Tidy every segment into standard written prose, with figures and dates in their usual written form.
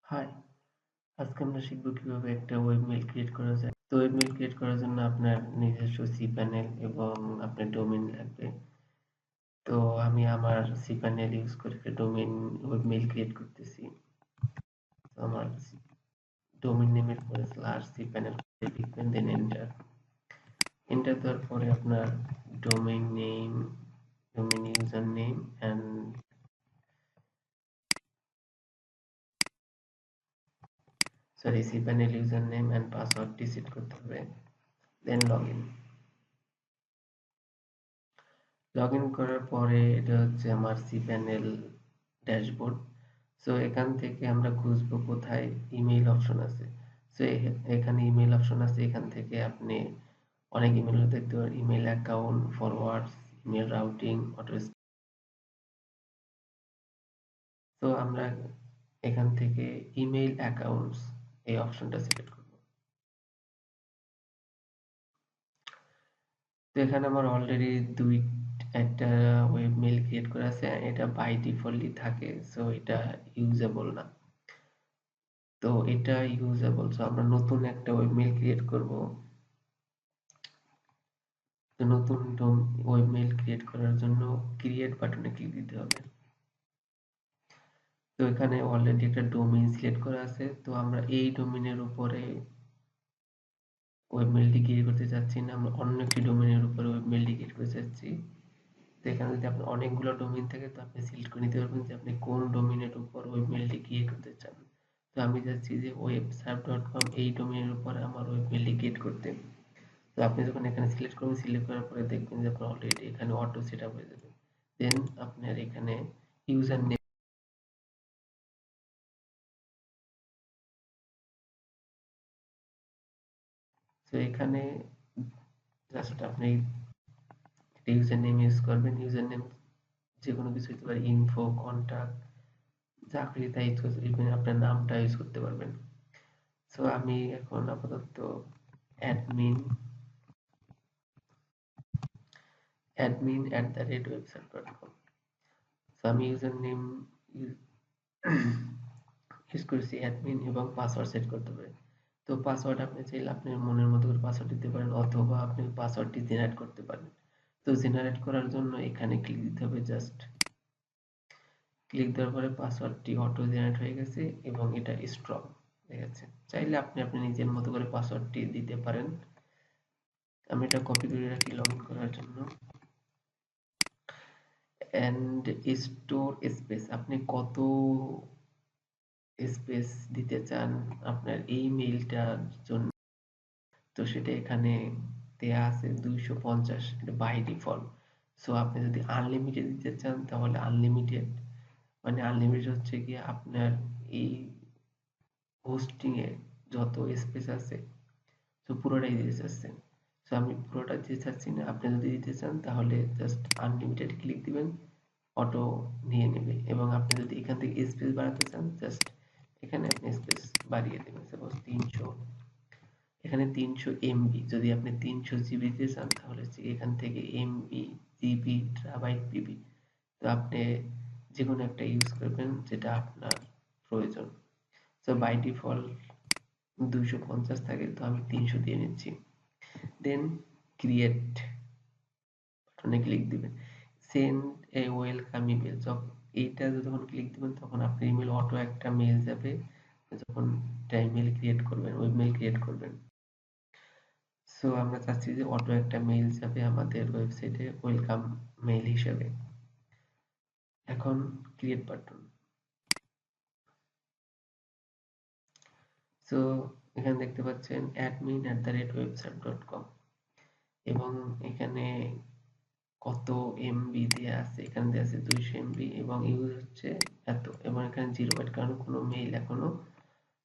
High, আজকে আমরা শিখব কিভাবে একটা ওয়েব মেইল ক্রিয়েট করা যায়। তো ওয়েব মেইল ক্রিয়েট করার জন্য আপনার নিজস্ব cPanel এবং আপনার ডোমেইন লাগবে। তো আমি আমার cPanel ইউজ করে একটা ডোমেইন ওয়েব মেইল ক্রিয়েট করতেছি। তো আমার ডোমেইন নেমের পরে /cPanel লিখবেন, দেন এন্টার। এন্টার দেওয়ার পরে আপনার domain name, domain user name and cPanel user name and পাসওয়ার্ডটি সেট করতে হবে। দেন লগইন। লগইন করার পরে এটা হচ্ছে আমার cPanel ড্যাশবোর্ড। সো এখান থেকে আমরা খুঁজবো কোথায় ইমেইল অপশন আছে। সো এখানে ইমেইল অপশন আছে, এখান থেকে আপনি অনেক ইমেইল দেখতে পারেন, email account, forwards, email routing, auto. তো আমরা এখান থেকে ইমেইল অ্যাকাউন্টস এই অপশনটা সিলেক্ট করব। তো এখানে আমার অলরেডি একটা ওয়েব মেইল ক্রিয়েট করা আছে, এটা বাই ডিফল্টলি থাকে, সো এটা ইউজেবল না। তো এটা ইউজেবল, সো আমরা নতুন একটা ওয়েব মেইল ক্রিয়েট করব। তো নতুন ওয়েব মেইল ক্রিয়েট করার জন্য ক্রিয়েট বাটনে ক্লিক দিতে হবে। তো এখানে অলরেডি একটা ডোমেইন সিলেক্ট করা আছে, তো আমরা এই ডোমেইনের উপরে ওয়েব মেইলটি ক্রিয়েট করতে চাচ্ছি না, আমরা অন্য একটি ডোমেইনের উপরে ওয়েব মেইলটি ক্রিয়েট করতে চাচ্ছি। তো এখানে যদি আপনার অনেকগুলো ডোমেইন থাকে তো আপনি সিলেক্ট করে নিতে পারবেন যে আপনি কোন ডোমেইনের উপর ওয়েব মেইলটি ক্রিয়েট করতে চান। তো আমি চাচ্ছি যে webserve.com এই ডোমেইনের উপর আমার ওয়েব মেইলটি ক্রিয়েট করতে। তো আপনি যখন এখানে সিলেক্ট করবেন, সিলেক্ট করার পরে দেখবেন যে আপনার অলরেডি এখানে অটো সেটআপ হয়ে যাবে। দেন আপনার এখানে ইউজার নেম, তো এখানে জাস্ট আপনি ইউজার নেম ইউজ করবেন। ইউজার নেম যে কোনো কিছু হতে পারে, ইনফো, কন্টাক্ট, যা খুশি তাই ইউজ করতে, ইভেন আপনার নামটা ইউজ করতে পারবেন। সো আমি এখন আপাতত অ্যাডমিন @website.com, সো আমি ইউজার নেম ইউজ করেছি অ্যাডমিন এবং পাসওয়ার্ড সেট করতে হবে। তো পাসওয়ার্ড আপনি চাইলে আপনার মনের মতো করে পাসওয়ার্ড দিতে পারেন, অথবা আপনি পাসওয়ার্ডটি জেনারেট করতে পারেন। তো জেনারেট করার জন্য এখানে ক্লিক দিতে হবে। জাস্ট ক্লিক দেওয়ার পরে পাসওয়ার্ডটি অটো জেনারেট হয়ে গেছে এবং এটা স্ট্রং হয়ে গেছে। চাইলে আপনি আপনি নিজের মতো করে পাসওয়ার্ডটি দিতে পারেন। আমি এটা কপি করে রাখি লগইন করার জন্য। এন্ড স্টোর স্পেস, আপনি কত স্পেস দিতে চান আপনার এই মেইলটার জন্য, তো সেটা এখানে দেয়া আছে 250, এটা বাই ডিফল্ট। সো আপনি যদি আনলিমিটেড দিতে চান তাহলে আনলিমিটেড, মানে আনলিমিটেড হচ্ছে গিয়ে আপনার এই হোস্টিং এ যত স্পেস আছে তো পুরোটাই দিতে চাচ্ছেন। সো আমি পুরোটা দিতে চাচ্ছি না, আপনি যদি দিতে চান তাহলে জাস্ট আনলিমিটেড ক্লিক দিবেন, অটো নিয়ে নেবে। এবং আপনি যদি এখান থেকে স্পেস বাড়াতে চান জাস্ট এখানে আপনি স্পেস বাড়িয়ে দেবেন, সাপোজ 300, এখানে 300 এমবি। যদি আপনি 300 জিবি দিতে চান তাহলে হচ্ছে এখান থেকে এমবি, জিবি, টেরাবাইট, পিবি, তো আপনি যে কোনো একটা ইউজ করবেন যেটা আপনার প্রয়োজন। তো বাই ডিফল্ট 250 থাকে, তো আমি 300 দিয়ে নিচ্ছি। দেন ক্রিয়েট বাটনে ক্লিক দিবেন। সেন্ড এ ওয়েলকাম ইমেল, এইটা যখন ক্লিক দিবেন তখন আপনার ইমেল অটো একটা মেল যাবে যখন ইমেল ক্রিয়েট করবেন, ওয়েব মেল ক্রিয়েট করবেন। সো আমরা চাচ্ছি যে অটো একটা মেইল যাবে আমাদের ওয়েবসাইটে ওয়েলকাম মেইল হিসেবে। এখন ক্রিয়েট বাটন। সো এখানে দেখতে পাচ্ছেন admin@website.com এবং এখানে কত এমবি দেয়া আছে, এখানে দেয়া আছে 200 এমবি এবং ইউজ হচ্ছে এত, এবং এখানে 0 বাইট, কারণ কোনো মেইল এখনো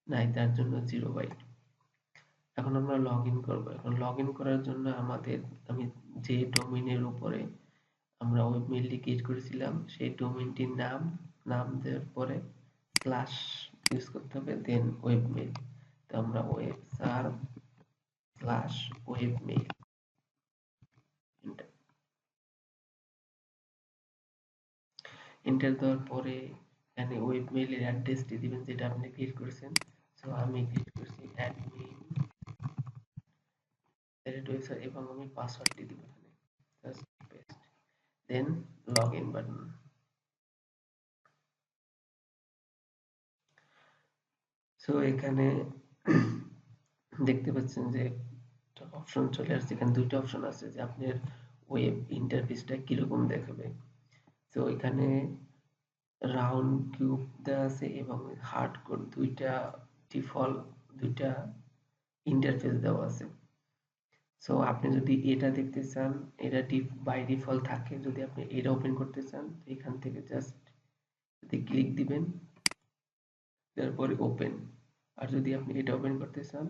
নাই তার জন্য 0 বাইট। এখন আমরা লগ ইন করবো। এখন লগ ইন করার জন্য আমাদের, আমি যে ডোমেইনের উপরে আমরা ওয়েব মেইলটি ক্রিয়েট করেছিলাম সেই ডোমেইনটির নাম, নাম দেওয়ার পরে স্ল্যাশ ইউজ করতে হবে, দেন ওয়েব মেইল। তো আমরা web serve slash web mail, enter দেওয়ার পরে এখানে ওয়েব মেইলের অ্যাড্রেসটি দিবেন যেটা আপনি ক্রিয়েট করেছেন। সো আমি ক্রিয়েট করছি অ্যাডমিন ওয়েবসাইট এবং আমি পাসওয়ার্ডটি দিব এখানে, just paste, then log in button. So এখানে দেখতে পাচ্ছেন যে একটা অপশন চলে আসছে, এখানে দুইটা অপশন আছে যে আপনার ওয়েব ইন্টারফেসটা কিরকম দেখাবে। তো এখানে রাউন্ড কিউব দেওয়া আছে এবং হার্ড কোড দুইটা ডিফল্ট দুইটা ইন্টারফেস দেওয়া আছে। সো আপনি যদি এটা দেখতে চান, এটা বাই ডিফল্ট থাকে, যদি আপনি এটা ওপেন করতে চান এখান থেকে জাস্ট ক্লিক দিবেন, তারপরে ওপেন। আর যদি আপনি এটা ওপেন করতে চান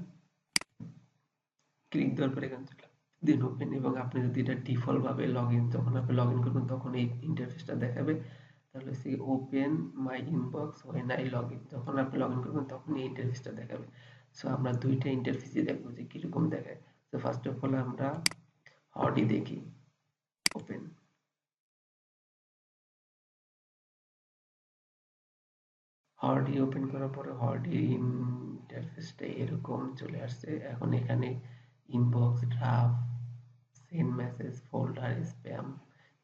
ক্লিক দেওয়ার পরে এখান থেকে দিন ওপেন। এবং আপনি যদি এটা ডিফল্ট ভাবে যখন আপনি লগ ইন করবেন তখন এই ইন্টারফেসটা দেখাবে। তাহলে সে open my inbox when I log in, যখন আপনি লগ ইন করবেন তখন এই ইন্টারফেসটা দেখাবে। সো আমরা দুইটা ইন্টারফেসই দেখবো যে কিরকম দেখায়। তো ফার্স্ট অফ অল আমরা হডি দেখি, ওপেন। হডি ওপেন করার পরে হডি ইন্টারফেসটা এরকম চলে আসছে। এখন এখানে inbox, draft, send message, folder, spam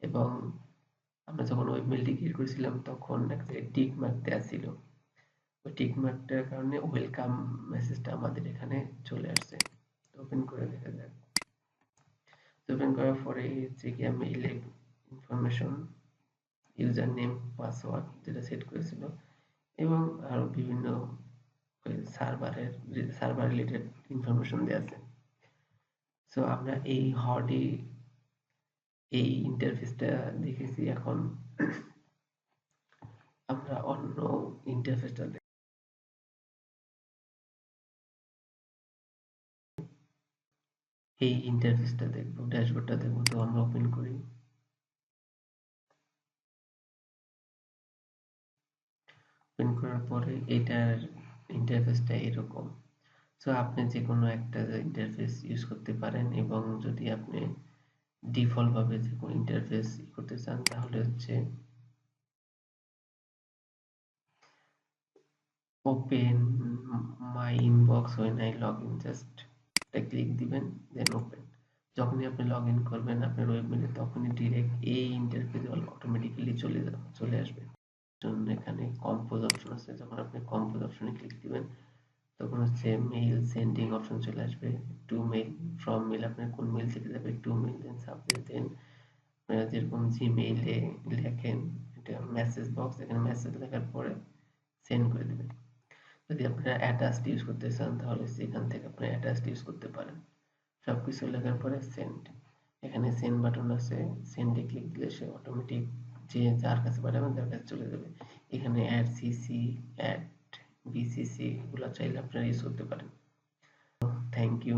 এবং আমরা যখন ওয়েব মেইলটি ক্রিয়েট করেছিলাম তখন একটা টিক মার্ক দেওয়া ছিল, ওই টিক মার্কটার কারণে ওয়েলকাম মেসেজটা আমাদের এখানে চলে আসছে। ওপেন করে দেখা যাক। ওপেন করার পরে হচ্ছে গিয়ে মেইলের ইনফরমেশন, ইউজার নেম, পাসওয়ার্ড যেটা সেট করেছিল এবং আরো বিভিন্ন সার্ভার রিলেটেড ইনফরমেশন দেওয়া আছে। সো আমরা এই ইন্টারফেসটা দেখেছি। এখন আমরা অন্য ইন্টারফেসটা এই ইন্টারফেসটা দেখবো, ড্যাশবোর্ডটা দেখবো। তো আমরা ওপেন করি। ওপেন করার পরে এটার ইন্টারফেসটা এরকম। সো আপনি যে কোনো একটা ইন্টারফেস ইউজ করতে পারেন এবং যদি আপনি ডিফল্ট ভাবে যে কোনো ইন্টারফেস করতে চান তাহলে হচ্ছে open my inbox when I log in, just একটা ক্লিক দিবেন, দেন ওপেন। যখনই আপনি লগ ইন করবেন আপনার ওয়েব মেলে তখনই ডিরেক্ট এই ইন্টারফেসে অটোমেটিক্যালি চলে আসবে। জন্য এখানে কম্পোজ অপশন আছে, যখন আপনি কম্পোজ অপশনে ক্লিক দিবেন তখন হচ্ছে মেইল সেন্ডিং অপশন চলে আসবে। টু মেইল, ফ্রম মেইল আপনার কোন মেইল থেকে যাবে, টু মেইল, দেন সাবজেক্ট, দেন যেরকম জিমেইলে লেখেন এটা মেসেজ বক্স, এখানে মেসেজ লেখার পরে সেন্ড করে দেবেন। যদি আপনারা অ্যাটাচড ইউজ করতে চান তাহলে সেখান থেকে আপনি অ্যাটাচড ইউজ করতে পারেন। সবকিছু লেখার পরে সেন্ড, এখানে সেন্ড বাটন আছে, সেন্ডে ক্লিক দিলে সে অটোমেটিক যে যার কাছে পাঠাবেন তার কাছে চলে যাবে। এখানে অ্যাড সিসি, অ্যাড বিসিসি এগুলো চাইলে আপনারা ইউজ করতে পারেন। Thank you.